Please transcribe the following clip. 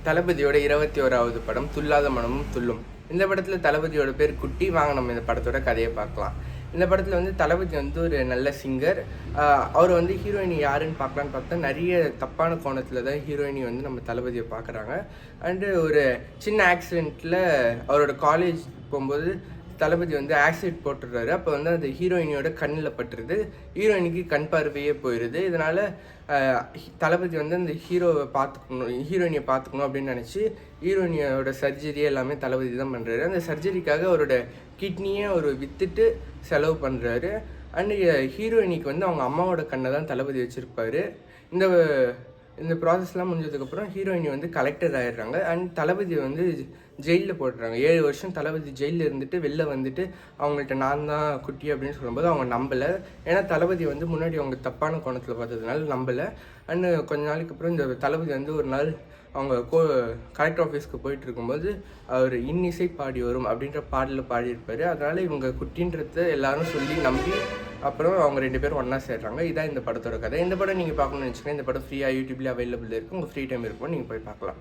தளபதியோட 21வது படம் துல்லாத மனமும் துள்ளும். இந்த படத்தில் தளபதியோட பேர் குட்டி. வாங்க நம்ம இந்த படத்தோட கதையை பார்க்கலாம். இந்த படத்தில் வந்து தளபதி வந்து ஒரு நல்ல சிங்கர். அவர் வந்து ஹீரோயினி யாருன்னு பார்க்கலான்னு பார்த்தா நிறைய தப்பான கோணத்தில் தான் ஹீரோயினி வந்து நம்ம தளபதியை பார்க்குறாங்க. அண்டு ஒரு சின்ன ஆக்சிடெண்ட்டில் அவரோட காலேஜ் போகும்போது தளபதி வந்து ஆக்சிடென்ட் போட்டுடுறாரு. அப்போ வந்து அந்த ஹீரோயினியோட கண்ணில் பட்டுருது. ஹீரோயினிக்கு கண் பார்வையே போயிடுது. இதனால் தளபதி வந்து அந்த ஹீரோயினியை பார்த்துக்கணும் அப்படின்னு நினச்சி ஹீரோயினியோட சர்ஜரி எல்லாமே தளபதி தான் பண்ணுறாரு. அந்த சர்ஜரிக்காக அவரோட கிட்னியை விற்றுட்டு செலவு பண்ணுறாரு. அண்டு ஹீரோயினிக்கு வந்து அவங்க அம்மாவோட கண்ணை தான் தளபதி வச்சுருப்பார். இந்த ப்ராசஸ்லாம் முடிஞ்சதுக்கப்புறம் ஹீரோயினி வந்து கலெக்டர் ஆகிடுறாங்க. அண்ட் தளபதி வந்து ஜெயிலில் போட்டுறாங்க. 7 வருஷம் தளபதி ஜெயிலில் இருந்துட்டு வெளில வந்துட்டு அவங்கள்ட்ட நான் தான் குட்டி அப்படின்னு சொல்லும்போது அவங்க நம்பலை. ஏன்னா தளபதி வந்து முன்னாடி அவங்க தப்பான கோணத்தில் பார்த்ததுனால நம்பலை. அண்டு கொஞ்ச நாளைக்கு அப்புறம் இந்த தளபதி வந்து ஒரு நாள் அவங்க கலெக்டர் ஆஃபீஸ்க்கு போயிட்டு இருக்கும்போது அவர் இன்னிசை பாடி வரும் அப்படின்ற பாடலில் பாடியிருப்பார். அதனால் இவங்க குட்டின்றத எல்லாரும் சொல்லி நம்பி அப்புறம் அவங்க 2 பேரும் ஒன்றா சேர்றாங்க. இதான் இந்த படத்தோட கதை. இந்த படம் நீங்கள் பார்க்கணும்னு நினச்சிங்கன்னா இந்த படம் ஃப்ரீயாக யூடியூப்லேயே அவைலபிள் இருக்குது. உங்கள் ஃப்ரீ டைம் இருக்கும், நீங்கள் போய் பார்க்கலாம்.